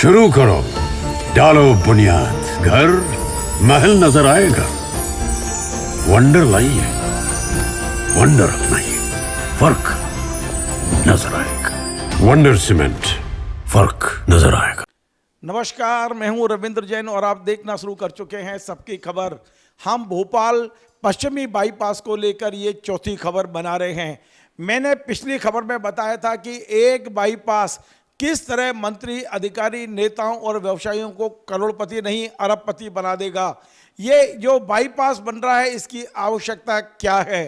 शुरू करो, डालो बुनियाद, घर महल नजर आएगा। वंडर लाइए, वंडर अपनाइए, फर्क नजर आएगा। वंडर सीमेंट, फर्क नजर आएगा। नमस्कार, मैं हूं रविंद्र जैन और आप देखना शुरू कर चुके हैं सबकी खबर। हम भोपाल पश्चिमी बाईपास को लेकर ये चौथी खबर बना रहे हैं। मैंने पिछली खबर में बताया था कि एक बाईपास किस तरह मंत्री, अधिकारी, नेताओं और व्यवसायियों को करोड़पति नहीं अरबपति बना देगा। ये जो बाईपास बन रहा है, इसकी आवश्यकता क्या है?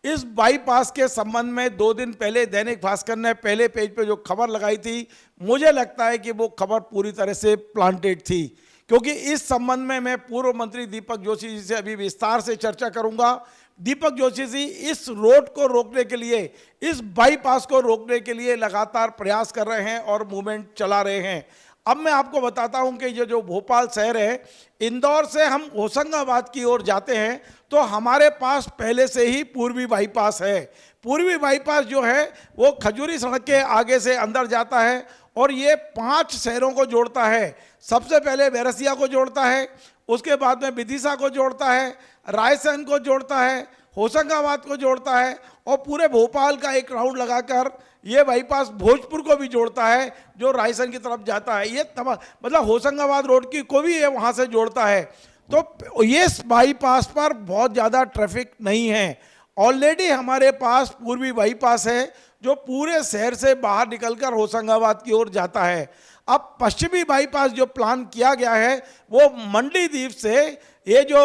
इस बाईपास के संबंध में 2 दिन पहले दैनिक भास्कर ने पहले पेज पे जो खबर लगाई थी, मुझे लगता है कि वो खबर पूरी तरह से प्लांटेड थी, क्योंकि इस संबंध में मैं पूर्व मंत्री दीपक जोशी जी से अभी विस्तार से चर्चा करूंगा। दीपक जोशी जी इस रोड को रोकने के लिए, इस बाईपास को रोकने के लिए लगातार प्रयास कर रहे हैं और मूवमेंट चला रहे हैं। अब मैं आपको बताता हूं कि ये जो भोपाल शहर है, इंदौर से हम होशंगाबाद की ओर जाते हैं तो हमारे पास पहले से ही पूर्वी बाईपास है। पूर्वी बाईपास जो है वो खजूरी सड़क के आगे से अंदर जाता है और ये 5 शहरों को जोड़ता है। सबसे पहले बैरसिया को जोड़ता है, उसके बाद में विदिशा को जोड़ता है, रायसेन को जोड़ता है, होशंगाबाद को जोड़ता है और पूरे भोपाल का एक राउंड लगाकर ये बाईपास भोजपुर को भी जोड़ता है, जो रायसेन की तरफ जाता है। ये मतलब होशंगाबाद रोड की को भी ये वहाँ से जोड़ता है। तो ये बाईपास पर बहुत ज़्यादा ट्रैफिक नहीं है। ऑलरेडी हमारे पास पूर्वी बाईपास है जो पूरे शहर से बाहर निकलकर होशंगाबाद की ओर जाता है। अब पश्चिमी बाईपास जो प्लान किया गया है वो मंडी द्वीप से ये जो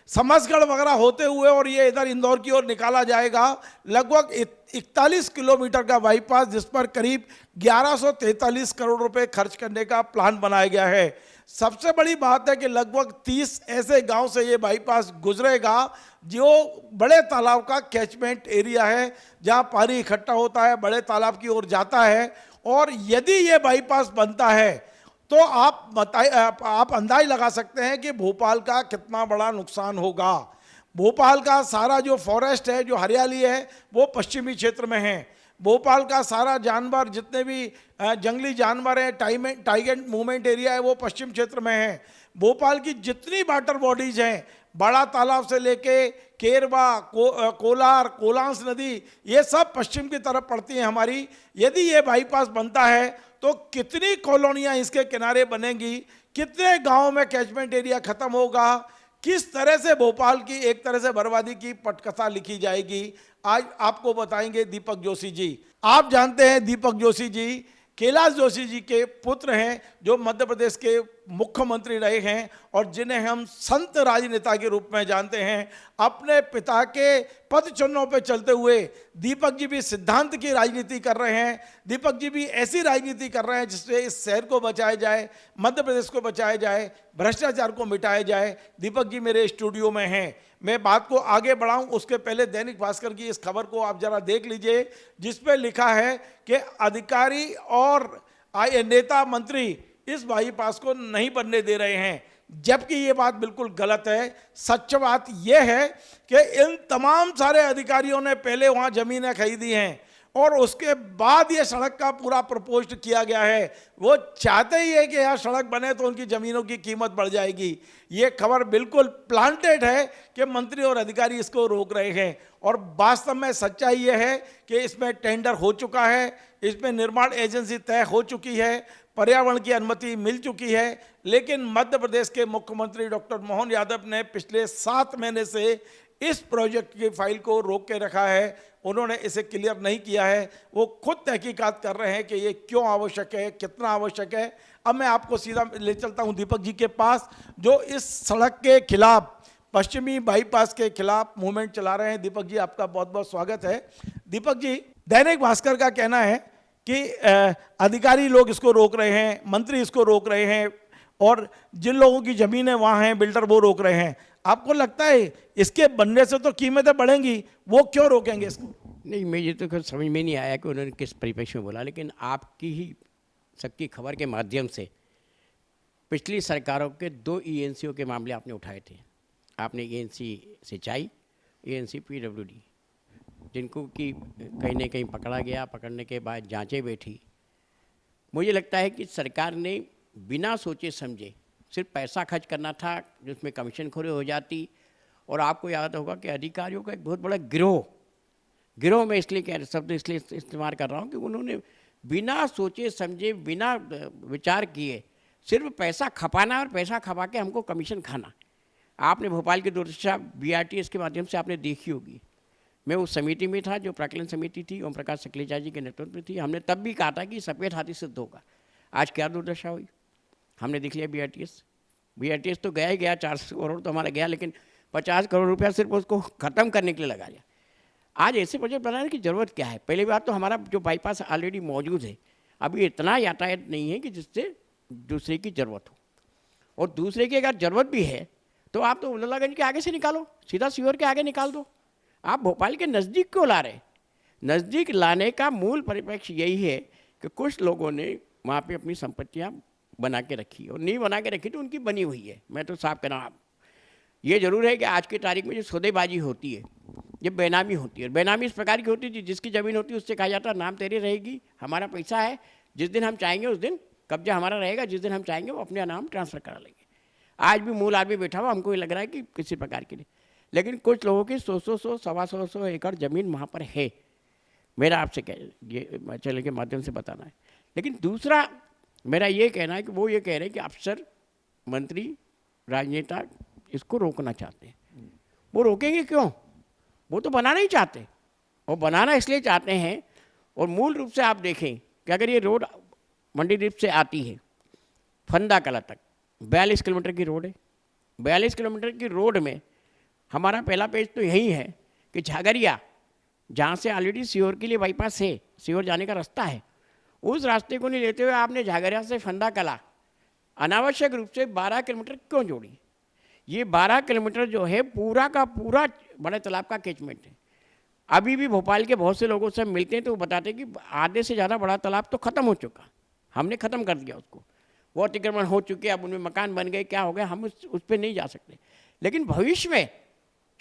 समसगढ़ वगैरह होते हुए और ये इधर इंदौर की ओर निकाला जाएगा। लगभग 41 किलोमीटर का बाईपास, जिस पर करीब 1143 करोड़ रुपए खर्च करने का प्लान बनाया गया है। सबसे बड़ी बात है कि लगभग 30 ऐसे गांव से ये बाईपास गुजरेगा जो बड़े तालाब का कैचमेंट एरिया है, जहां पानी इकट्ठा होता है, बड़े तालाब की ओर जाता है। और यदि ये बाईपास बनता है तो आप अंदाज लगा सकते हैं कि भोपाल का कितना बड़ा नुकसान होगा। भोपाल का सारा जो फॉरेस्ट है, जो हरियाली है, वो पश्चिमी क्षेत्र में है। भोपाल का सारा जानवर, जितने भी जंगली जानवर हैं, टाइगर मूवमेंट एरिया है, वो पश्चिम क्षेत्र में है। भोपाल की जितनी वाटर बॉडीज हैं, बड़ा तालाब से लेके केरवा, कोलार, कोलांस नदी, ये सब पश्चिम की तरफ पड़ती हैं हमारी। यदि ये बाईपास बनता है तो कितनी कॉलोनियां इसके किनारे बनेंगी, कितने गांवों में कैचमेंट एरिया खत्म होगा, किस तरह से भोपाल की एक तरह से बर्बादी की पटकथा लिखी जाएगी, आज आपको बताएंगे दीपक जोशी जी। आप जानते हैं दीपक जोशी जी कैलाश जोशी जी के पुत्र हैं, जो मध्य प्रदेश के मुख्यमंत्री रहे हैं और जिन्हें हम संत राजनेता के रूप में जानते हैं। अपने पिता के पद चिन्हों पर चलते हुए दीपक जी भी सिद्धांत की राजनीति कर रहे हैं। दीपक जी भी ऐसी राजनीति कर रहे हैं जिससे इस शहर को बचाया जाए, मध्य प्रदेश को बचाया जाए, भ्रष्टाचार को मिटाया जाए। दीपक जी मेरे स्टूडियो में हैं। मैं बात को आगे बढ़ाऊं उसके पहले दैनिक भास्कर की इस खबर को आप जरा देख लीजिए, जिसपे लिखा है कि अधिकारी और नेता मंत्री इस बाईपास को नहीं बनने दे रहे हैं, जबकि ये बात बिल्कुल गलत है। सच बात यह है कि इन तमाम सारे अधिकारियों ने पहले वहां जमीनें खरीदी हैं और उसके बाद ये सड़क का पूरा प्रपोज किया गया है। वो चाहते ही है कि यहाँ सड़क बने तो उनकी ज़मीनों की कीमत बढ़ जाएगी। ये खबर बिल्कुल प्लांटेड है कि मंत्री और अधिकारी इसको रोक रहे हैं। और वास्तव में सच्चाई ये है कि इसमें टेंडर हो चुका है, इसमें निर्माण एजेंसी तय हो चुकी है, पर्यावरण की अनुमति मिल चुकी है, लेकिन मध्य प्रदेश के मुख्यमंत्री डॉक्टर मोहन यादव ने पिछले 7 महीने से इस प्रोजेक्ट की फाइल को रोक के रखा है। उन्होंने इसे क्लियर नहीं किया है। वो खुद तहकीकात कर रहे हैं कि ये क्यों आवश्यक है, कितना आवश्यक है। अब मैं आपको सीधा ले चलता हूं दीपक जी के पास, जो इस सड़क के खिलाफ, पश्चिमी बाईपास के खिलाफ मूवमेंट चला रहे हैं। दीपक जी आपका बहुत बहुत स्वागत है। दीपक जी, दैनिक भास्कर का कहना है कि अधिकारी लोग इसको रोक रहे हैं, मंत्री इसको रोक रहे हैं और जिन लोगों की ज़मीनें वहाँ हैं, बिल्डर वो रोक रहे हैं। आपको लगता है इसके बनने से तो कीमतें बढ़ेंगी, वो क्यों रोकेंगे इसको? नहीं, मुझे तो कुछ समझ में नहीं आया कि उन्होंने किस परिप्रेक्ष्य में बोला, लेकिन आपकी ही सबकी खबर के माध्यम से पिछली सरकारों के 2 ENCO के मामले आपने उठाए थे। आपने ENC सिंचाई, ENC PWD, जिनको कि कहीं ना कहीं पकड़ा गया, पकड़ने के बाद जांचें बैठी, मुझे लगता है कि सरकार ने बिना सोचे समझे सिर्फ पैसा खर्च करना था, जिसमें कमीशन खोरी हो जाती। और आपको याद होगा कि अधिकारियों का एक बहुत बड़ा गिरोह में इसलिए शब्द इसलिए इस्तेमाल कर रहा हूँ कि उन्होंने बिना सोचे समझे, बिना विचार किए सिर्फ पैसा खपाना और पैसा खपा के हमको कमीशन खाना। आपने भोपाल की दुर्दशा BRTS के माध्यम से आपने देखी होगी। मैं उस समिति में था जो प्राक्कलन समिति थी, ओम प्रकाश सकलेचा जी के नेतृत्व में थी। हमने तब भी कहा था कि सफ़ेद हाथी सिद्ध होगा। आज क्या दुर्दशा हुई, हमने देख लिया। BRTS तो गया ही गया, 400 करोड़ तो हमारा गया, लेकिन 50 करोड़ रुपया सिर्फ उसको ख़त्म करने के लिए लगा लिया। आज ऐसे प्रोजेक्ट बनाने की ज़रूरत क्या है? पहली बात तो हमारा जो बाईपास ऑलरेडी मौजूद है, अभी इतना यातायात नहीं है कि जिससे दूसरे की ज़रूरत हो। और दूसरे की अगर ज़रूरत भी है तो आप तो उल्लागंज के आगे से निकालो, सीधा सीहोर के आगे निकाल दो। आप भोपाल के नज़दीक क्यों ला रहे? नज़दीक लाने का मूल परिप्रेक्ष्य यही है कि कुछ लोगों ने वहाँ पे अपनी संपत्तियाँ बना के रखी, और नहीं बना के रखी तो उनकी बनी हुई है। मैं तो साफ कह रहा हूँ। ये ज़रूर है कि आज की तारीख में जो सौदेबाजी होती है, ये बेनामी होती है। बेनामी इस प्रकार की होती है जिसकी ज़मीन होती है उससे कहा जाता है नाम तेरी रहेगी, हमारा पैसा है, जिस दिन हम चाहेंगे उस दिन कब्जा हमारा रहेगा, जिस दिन हम चाहेंगे वो अपने नाम ट्रांसफ़र करा लेंगे। आज भी मूल आदमी बैठा हुआ, हमको ये लग रहा है कि किसी प्रकार की नहीं, लेकिन कुछ लोगों की 100 सवा एकड़ ज़मीन वहाँ पर है। मेरा आपसे ये चैनल के माध्यम से बताना है। लेकिन दूसरा मेरा ये कहना है कि वो ये कह रहे हैं कि अफसर, मंत्री, राजनेता इसको रोकना चाहते हैं। वो रोकेंगे क्यों? वो तो बनाना ही चाहते, और बनाना इसलिए चाहते हैं। और मूल रूप से आप देखें कि अगर ये रोड मंडी द्वीप से आती है फंदा कला तक, 42 किलोमीटर की रोड है। 42 किलोमीटर की रोड में हमारा पहला पेज तो यही है कि झागरिया, जहाँ से ऑलरेडी सीहोर के लिए बाईपास है, सीहोर जाने का रास्ता है, उस रास्ते को नहीं लेते हुए आपने झागरिया से फंदा कला अनावश्यक रूप से 12 किलोमीटर क्यों जोड़ी? ये 12 किलोमीटर जो है पूरा का पूरा बड़े तालाब का कैचमेंट है। अभी भी भोपाल के बहुत से लोगों से मिलते हैं तो वो बताते हैं कि आधे से ज़्यादा बड़ा तालाब तो ख़त्म हो चुका, हमने ख़त्म कर दिया उसको, वो अतिक्रमण हो चुके, अब उनमें मकान बन गए, क्या हो गया, हम उस पर नहीं जा सकते। लेकिन भविष्य में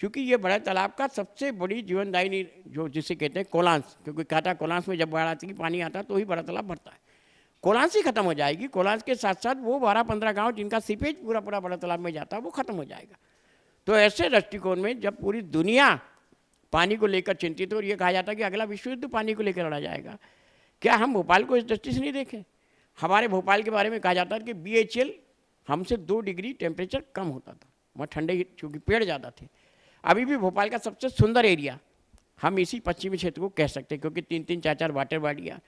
क्योंकि ये बड़ा तालाब का सबसे बड़ी जीवनदायिनी जो जिसे कहते हैं कोलांस, क्योंकि कहता कोलांस में जब बाढ़ आती है पानी आता है तो ही बड़ा तालाब भरता है। कोलांस ही खत्म हो जाएगी, कोलांस के साथ साथ वो 12-15 गांव जिनका सीपेज पूरा बड़ा तालाब में जाता है वो खत्म हो जाएगा। तो ऐसे दृष्टिकोण में जब पूरी दुनिया पानी को लेकर चिंतित हो और ये कहा जाता है कि अगला विश्व युद्ध पानी को लेकर लड़ा जाएगा, क्या हम भोपाल को इस दृष्टि से नहीं देखें? हमारे भोपाल के बारे में कहा जाता है कि BHL हमसे 2 डिग्री टेम्परेचर कम होता था, वहाँ ठंडे क्योंकि पेड़ ज़्यादा थे। अभी भी भोपाल का सबसे सुंदर एरिया हम इसी पश्चिमी क्षेत्र को कह सकते हैं, क्योंकि 3-3 4-4 वाटर बॉडियाँ।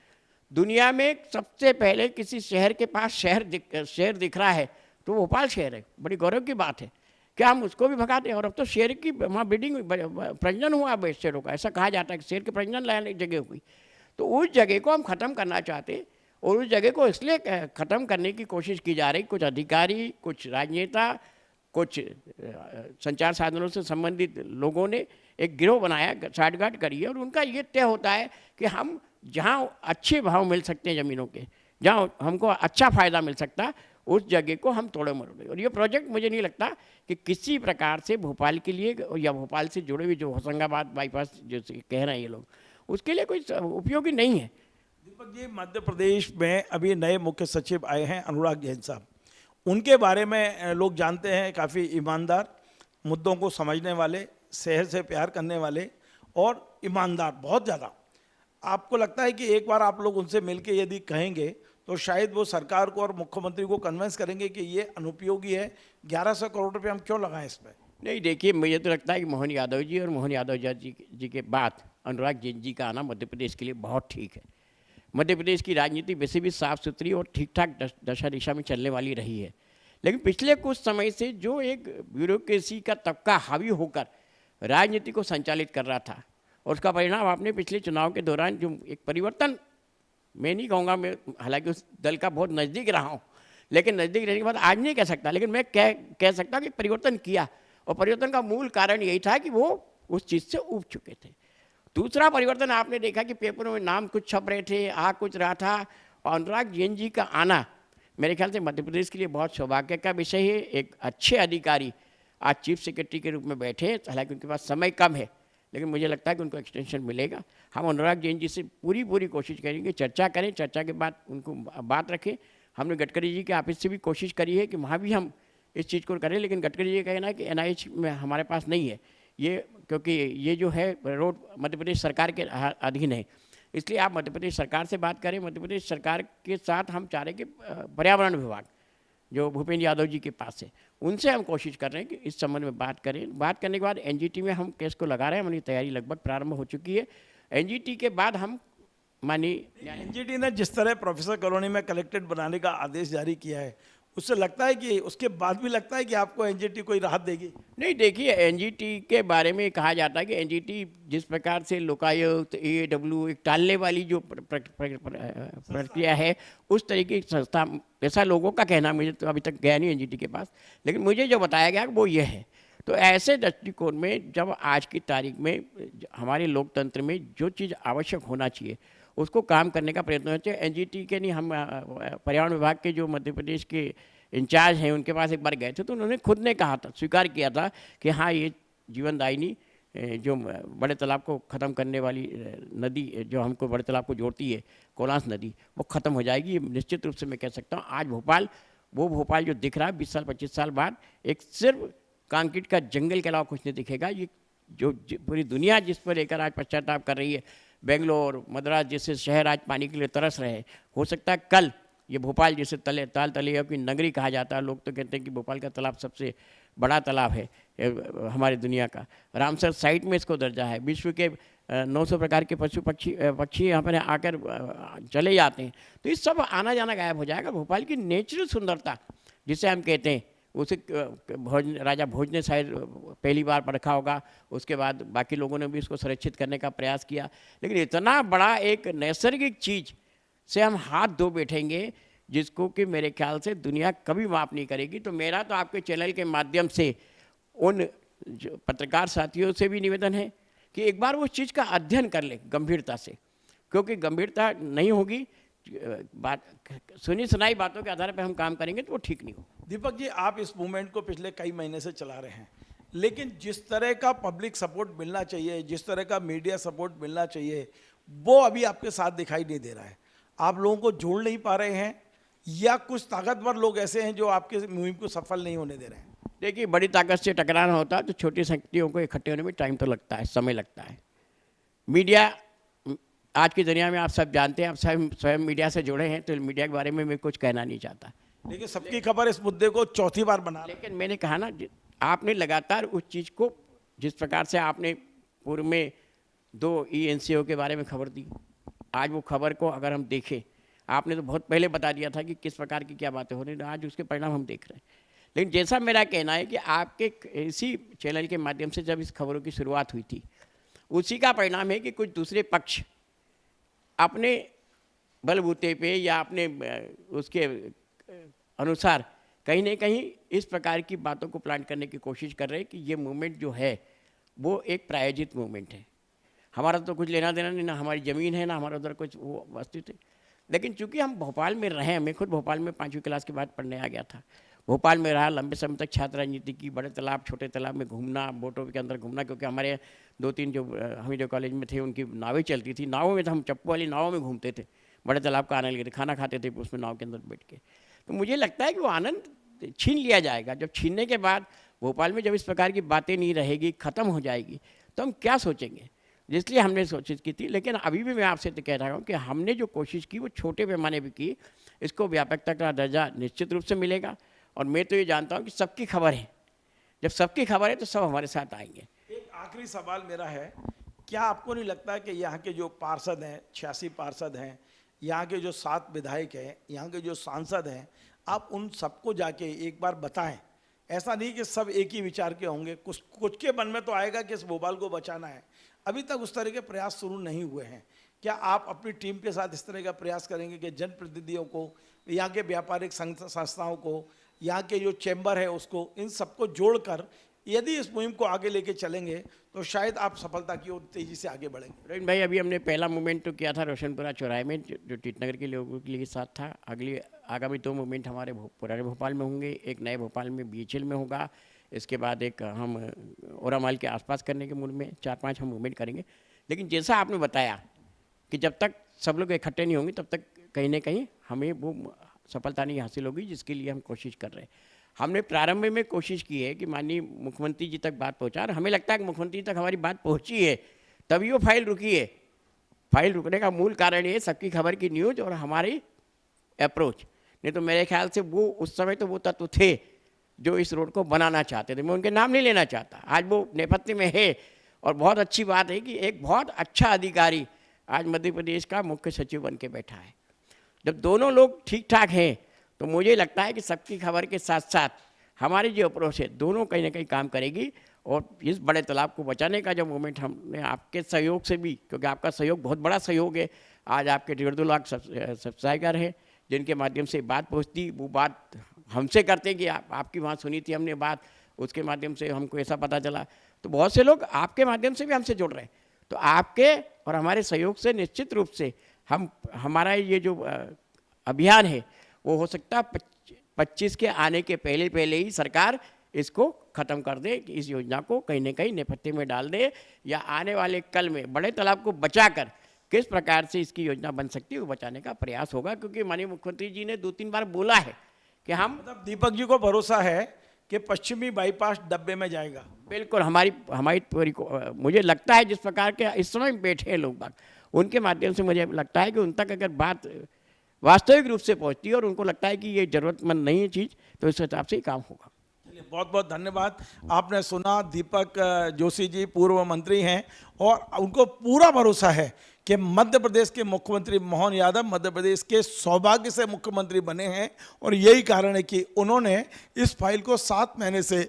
दुनिया में सबसे पहले किसी शहर के पास शहर दिख रहा है तो भोपाल शहर है, बड़ी गौरव की बात है। क्या हम उसको भी भगा दें? और अब तो शेर की वहाँ ब्रीडिंग प्रजनन हुआ है शेरों का, ऐसा कहा जाता है कि शेर के प्रजनन लाने की जगह हुई। तो उस जगह को हम ख़त्म करना चाहते, और उस जगह को इसलिए ख़त्म करने की कोशिश की जा रही। कुछ अधिकारी, कुछ राजनेता, कुछ संचार साधनों से संबंधित लोगों ने एक गिरोह बनाया, साठगांठ करी है, और उनका ये तय होता है कि हम जहाँ अच्छे भाव मिल सकते हैं ज़मीनों के, जहाँ हमको अच्छा फ़ायदा मिल सकता है, उस जगह को हम तोड़े मरोड़े। और ये प्रोजेक्ट मुझे नहीं लगता कि किसी प्रकार से भोपाल के लिए या भोपाल से जुड़े हुए जो होशंगाबाद बाईपास जो कह रहे हैं ये लोग, उसके लिए कोई उपयोगी नहीं है। दीपक जी, मध्य प्रदेश में अभी नए मुख्य सचिव आए हैं अनुराग जैन साहब, उनके बारे में लोग जानते हैं काफ़ी ईमानदार, मुद्दों को समझने वाले, शहर से प्यार करने वाले और ईमानदार बहुत ज़्यादा। आपको लगता है कि एक बार आप लोग उनसे मिलके यदि कहेंगे तो शायद वो सरकार को और मुख्यमंत्री को कन्विंस करेंगे कि ये अनुपयोगी है, 1100 करोड़ रुपए हम क्यों लगाएं इस पर? नहीं, देखिए, मुझे तो लगता है कि मोहन यादव जी और मोहन यादव जी के बाद अनुराग जैन जी का आना मध्य प्रदेश के लिए बहुत ठीक है। मध्य प्रदेश की राजनीति वैसे भी साफ़ सुथरी और ठीक ठाक दशा दिशा में चलने वाली रही है, लेकिन पिछले कुछ समय से जो एक ब्यूरोक्रेसी का तबका हावी होकर राजनीति को संचालित कर रहा था, और उसका परिणाम आपने पिछले चुनाव के दौरान जो एक परिवर्तन, मैं नहीं कहूँगा, मैं हालांकि उस दल का बहुत नज़दीक रहा हूँ, लेकिन नज़दीक रहने के बाद आज नहीं कह सकता, लेकिन मैं कह सकता कि परिवर्तन किया, और परिवर्तन का मूल कारण यही था कि वो उस चीज़ से ऊब चुके थे। दूसरा परिवर्तन आपने देखा कि पेपरों में नाम कुछ छप रहे थे, आ कुछ रहा था, और अनुराग जैन जी का आना मेरे ख्याल से मध्य प्रदेश के लिए बहुत सौभाग्य का विषय है। एक अच्छे अधिकारी आज चीफ सेक्रेटरी के रूप में बैठे, हालांकि उनके पास समय कम है, लेकिन मुझे लगता है कि उनको एक्सटेंशन मिलेगा। हम अनुराग जैन जी से पूरी कोशिश करेंगे, चर्चा करें, चर्चा के बाद उनको बात रखें। हमने गडकरी जी के ऑफिस से भी कोशिश करी है कि वहाँ भी हम इस चीज़ को करें, लेकिन गडकरी जी का कहना है कि NIH में हमारे पास नहीं है ये, क्योंकि ये जो है रोड मध्य प्रदेश सरकार के अधीन है। इसलिए आप मध्य प्रदेश सरकार से बात करें। मध्य प्रदेश सरकार के साथ हम चाह रहे हैं कि पर्यावरण विभाग जो भूपेंद्र यादव जी के पास है, उनसे हम कोशिश कर रहे हैं कि इस संबंध में बात करें। बात करने के बाद NGT में हम केस को लगा रहे हैं, हमारी तैयारी लगभग प्रारंभ हो चुकी है। NGT के बाद हम माननीय NGT ने जिस तरह प्रोफेसर कॉलोनी में कलेक्टेड बनाने का आदेश जारी किया है, उससे लगता है कि उसके बाद भी लगता है कि आपको NGT कोई राहत देगी? नहीं, देखिए NGT के बारे में कहा जाता है कि NGT जिस प्रकार से लोकायुक्त AAW एक टालने वाली जो प्रक्रिया है, उस तरीके की संस्था, ऐसा लोगों का कहना, मुझे तो अभी तक गया नहीं NGT के पास, लेकिन मुझे जो बताया गया वो ये है। तो ऐसे दृष्टिकोण में जब आज की तारीख में हमारे लोकतंत्र में जो चीज़ आवश्यक होना चाहिए उसको काम करने का प्रयत्न होना चाहिए। NGT के नहीं, हम पर्यावरण विभाग के जो मध्य प्रदेश के इंचार्ज हैं उनके पास एक बार गए थे, तो उन्होंने खुद ने कहा था, स्वीकार किया था कि हाँ, ये जीवनदायिनी जो बड़े तालाब को ख़त्म करने वाली नदी जो हमको बड़े तालाब को जोड़ती है, कोलांस नदी, वो ख़त्म हो जाएगी। ये निश्चित रूप से मैं कह सकता हूँ। आज भोपाल, वो भोपाल जो दिख रहा है 20 साल 25 साल बाद, एक सिर्फ कंक्रीट का जंगल के अलावा कुछ नहीं दिखेगा। ये जो पूरी दुनिया जिस पर लेकर आज पश्चाताप कर रही है, बेंगलोर, मद्रास जैसे शहर आज पानी के लिए तरस रहे हैं, हो सकता है कल ये भोपाल जैसे ताल तलैया की नगरी कहा जाता है। लोग तो कहते हैं कि भोपाल का तालाब सबसे बड़ा तालाब है हमारी दुनिया का। रामसर साइट में इसको दर्जा है। विश्व के 900 प्रकार के पशु पक्षी यहाँ पर आकर चले जाते हैं। तो ये सब आना जाना गायब हो जाएगा। भोपाल की नेचुरल सुंदरता जिसे हम कहते हैं, उसे राजा भोज ने शायद पहली बार परखा होगा, उसके बाद बाकी लोगों ने भी इसको संरक्षित करने का प्रयास किया। लेकिन इतना बड़ा एक नैसर्गिक चीज़ से हम हाथ धो बैठेंगे जिसको कि मेरे ख्याल से दुनिया कभी माफ़ नहीं करेगी। तो मेरा तो आपके चैनल के माध्यम से उन जो पत्रकार साथियों से भी निवेदन है कि एक बार उस चीज़ का अध्ययन कर ले गंभीरता से, क्योंकि गंभीरता नहीं होगी, बात सुनी सुनाई बातों के आधार पर हम काम करेंगे तो वो ठीक नहीं हो। दीपक जी, आप इस मूवमेंट को पिछले कई महीने से चला रहे हैं, लेकिन जिस तरह का पब्लिक सपोर्ट मिलना चाहिए, जिस तरह का मीडिया सपोर्ट मिलना चाहिए, वो अभी आपके साथ दिखाई नहीं दे रहा है। आप लोगों को जोड़ नहीं पा रहे हैं, या कुछ ताकतवर लोग ऐसे हैं जो आपके मुहिम को सफल नहीं होने दे रहे हैं? देखिए, बड़ी ताकत से टकराना होता है तो छोटी शक्तियों को इकट्ठे होने में टाइम तो लगता है, समय लगता है। मीडिया आज की दुनिया में आप सब जानते हैं, आप स्वयं मीडिया से जुड़े हैं, तो मीडिया के बारे में मैं कुछ कहना नहीं चाहता। लेकिन सबकी खबर इस मुद्दे को चौथी बार बना, लेकिन मैंने कहा ना, आपने लगातार उस चीज़ को, जिस प्रकार से आपने पूर्व में 2 ENCO के बारे में खबर दी, आज वो खबर को अगर हम देखें, आपने तो बहुत पहले बता दिया था कि किस प्रकार की क्या बातें हो रही हैं, आज उसके परिणाम हम देख रहे हैं। लेकिन जैसा मेरा कहना है कि आपके इसी चैनल के माध्यम से जब इस खबरों की शुरुआत हुई थी, उसी का परिणाम है कि कुछ दूसरे पक्ष अपने बलबूते पे या अपने उसके अनुसार कहीं ना कहीं इस प्रकार की बातों को प्लांट करने की कोशिश कर रहे हैं कि ये मूवमेंट जो है वो एक प्रायोजित मूवमेंट है। हमारा तो कुछ लेना देना नहीं, ना हमारी ज़मीन है, ना हमारा उधर कुछ वो वस्तु थे। लेकिन चूंकि हम भोपाल में रहे, मैं खुद भोपाल में 5वीं क्लास के बाद पढ़ने आ गया था, भोपाल में रहा, लंबे समय तक छात्र राजनीति की, बड़े तालाब छोटे तालाब में घूमना, बोटों के अंदर घूमना, क्योंकि हमारे 2-3 जो हम जो कॉलेज में थे उनकी नावें चलती थी, नावों में तो हम चप्पू वाली नावों में घूमते थे, बड़े तालाब का आनंद लेते, खाना खाते थे उसमें नाव के अंदर बैठ के। तो मुझे लगता है कि वो आनंद छीन लिया जाएगा। जब छीनने के बाद भोपाल में जब इस प्रकार की बातें नहीं रहेगी, ख़त्म हो जाएगी, तो हम क्या सोचेंगे, इसलिए हमने कोशिश की थी। लेकिन अभी भी मैं आपसे तो कह रहा हूँ कि हमने जो कोशिश की वो छोटे पैमाने पर की, इसको व्यापकता का दर्जा निश्चित रूप से मिलेगा। और मैं तो ये जानता हूँ कि सबकी खबर है, जब सबकी खबर है तो सब हमारे साथ आएंगे। एक आखिरी सवाल मेरा है, क्या आपको नहीं लगता कि यहाँ के जो पार्षद हैं, 86 पार्षद हैं, यहाँ के जो 7 विधायक हैं, यहाँ के जो सांसद हैं, आप उन सबको जाके एक बार बताएं? ऐसा नहीं कि सब एक ही विचार के होंगे, कुछ के मन में तो आएगा कि इस भोपाल को बचाना है। अभी तक उस तरह के प्रयास शुरू नहीं हुए हैं। क्या आप अपनी टीम के साथ इस तरह का प्रयास करेंगे कि जनप्रतिनिधियों को, यहाँ के व्यापारिक संस्थाओं को, यहाँ के जो चैम्बर है उसको, इन सबको जोड़कर यदि इस मुहिम को आगे लेके चलेंगे तो शायद आप सफलता की ओर तेजी से आगे बढ़ेंगे? रोहित भाई, अभी हमने पहला मूवमेंट तो किया था रोशनपुरा चौराहे में, जो टीटनगर के लोगों के लिए साथ था। आगामी 2 मूवमेंट हमारे पुराने भोपाल में होंगे, एक नए भोपाल में BHL में होगा, इसके बाद एक हम ओरामाल के आसपास करने के मूड में 4-5 हम मूवमेंट करेंगे। लेकिन जैसा आपने बताया कि जब तक सब लोग इकट्ठे नहीं होंगे तब तक कहीं ना कहीं हमें वो सफलता नहीं हासिल होगी, जिसके लिए हम कोशिश कर रहे हैं। हमने प्रारंभ में कोशिश की है कि माननीय मुख्यमंत्री जी तक बात पहुँचा, और हमें लगता है कि मुख्यमंत्री तक हमारी बात पहुँची है, तभी वो फाइल रुकी है। फाइल रुकने का मूल कारण ये सबकी खबर की न्यूज़ और हमारी अप्रोच। नहीं तो मेरे ख्याल से वो उस समय तो वो तत्व थे जो इस रोड को बनाना चाहते थे। मैं उनके नाम नहीं लेना चाहता, आज वो नेपथ्य में है। और बहुत अच्छी बात है कि एक बहुत अच्छा अधिकारी आज मध्य प्रदेश का मुख्य सचिव बन के बैठा है। जब दोनों लोग ठीक ठाक हैं तो मुझे लगता है कि सबकी खबर के साथ साथ हमारी जो अप्रोच है दोनों कहीं ना कहीं काम करेगी। और इस बड़े तालाब को बचाने का जो मूवमेंट हमने आपके सहयोग से भी, क्योंकि आपका सहयोग बहुत बड़ा सहयोग है, आज आपके 1.5-2 लाख सब्सक्राइबर हैं जिनके माध्यम से बात पहुँचती, वो बात हमसे करते कि आपकी वहाँ सुनी थी हमने बात, उसके माध्यम से हमको ऐसा पता चला। तो बहुत से लोग आपके माध्यम से भी हमसे जुड़ रहे हैं। तो आपके और हमारे सहयोग से निश्चित रूप से हमारा ये जो अभियान है वो हो सकता है 25 के आने के पहले ही सरकार इसको ख़त्म कर दे, कि इस योजना को कहीं ना कहीं नेपथ्य में डाल दे, या आने वाले कल में बड़े तालाब को बचाकर किस प्रकार से इसकी योजना बन सकती है वो बचाने का प्रयास होगा। क्योंकि माननीय मुख्यमंत्री जी ने 2-3 बार बोला है कि हम, मतलब दीपक जी को भरोसा है कि पश्चिमी बाईपास डब्बे में जाएगा। बिल्कुल हमारी मुझे लगता है जिस प्रकार के इस समय बैठे हैं लोग बाग, उनके माध्यम से मुझे लगता है कि उन तक अगर बात वास्तविक रूप से पहुंचती है और उनको लगता है कि ये ज़रूरतमंद नहीं है चीज़, तो इस हिसाब से ही काम होगा। बहुत बहुत धन्यवाद। आपने सुना, दीपक जोशी जी पूर्व मंत्री हैं और उनको पूरा भरोसा है कि मध्य प्रदेश के मुख्यमंत्री मोहन यादव मध्य प्रदेश के सौभाग्य से मुख्यमंत्री बने हैं। और यही कारण है कि उन्होंने इस फाइल को 7 महीने से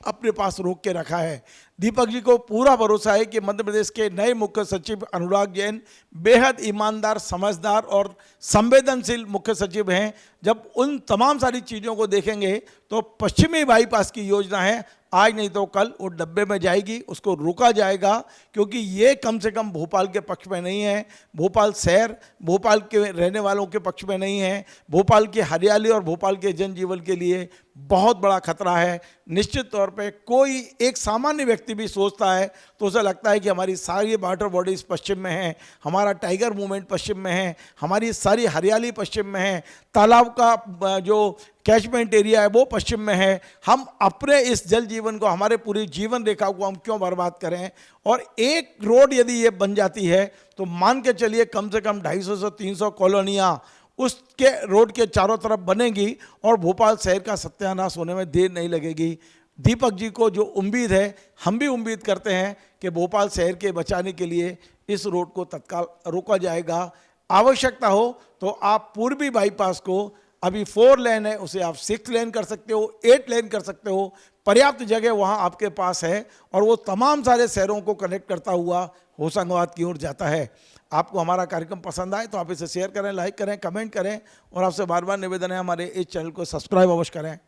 अपने पास रोक के रखा है। दीपक जी को पूरा भरोसा है कि मध्य प्रदेश के नए मुख्य सचिव अनुराग जैन बेहद ईमानदार, समझदार और संवेदनशील मुख्य सचिव हैं। जब उन तमाम सारी चीज़ों को देखेंगे तो पश्चिमी बाईपास की योजना है, आज नहीं तो कल वो डब्बे में जाएगी, उसको रोका जाएगा। क्योंकि ये कम से कम भोपाल के पक्ष में नहीं है, भोपाल शहर, भोपाल के रहने वालों के पक्ष में नहीं है, भोपाल की हरियाली और भोपाल के जनजीवन के लिए बहुत बड़ा खतरा है। निश्चित तौर पे कोई एक सामान्य व्यक्ति भी सोचता है तो उसे लगता है कि हमारी सारी वाटर बॉडीज पश्चिम में हैं, हमारा टाइगर मूवमेंट पश्चिम में है, हमारी सारी हरियाली पश्चिम में है, तालाब का जो कैचमेंट एरिया है वो पश्चिम में है। हम अपने इस जल जीवन को, हमारे पूरी जीवन रेखा को हम क्यों बर्बाद करें। और एक रोड यदि ये बन जाती है तो मान के चलिए कम से कम 250 से 300 कॉलोनियाँ उसके रोड के चारों तरफ बनेगी और भोपाल शहर का सत्यानाश होने में देर नहीं लगेगी। दीपक जी को जो उम्मीद है, हम भी उम्मीद करते हैं कि भोपाल शहर के बचाने के लिए इस रोड को तत्काल रोका जाएगा। आवश्यकता हो तो आप पूर्वी बाईपास को, अभी 4 लेन है, उसे आप 6 लेन कर सकते हो, 8 लेन कर सकते हो। पर्याप्त जगह वहाँ आपके पास है और वो तमाम सारे शहरों को कनेक्ट करता हुआ होशंगाबाद की ओर जाता है। आपको हमारा कार्यक्रम पसंद आए तो आप इसे शेयर करें, लाइक करें, कमेंट करें और आपसे बार बार निवेदन है हमारे इस चैनल को सब्सक्राइब अवश्य करें।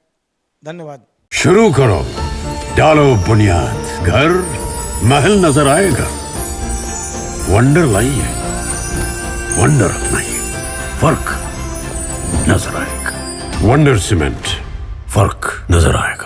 धन्यवाद। शुरू करो, डालो बुनियाद, घर महल नजर आएगा। वंडर लाइए, वंडर अपनाइए, फर्क नजर आएगा। वंडर सीमेंट, फर्क नजर आएगा।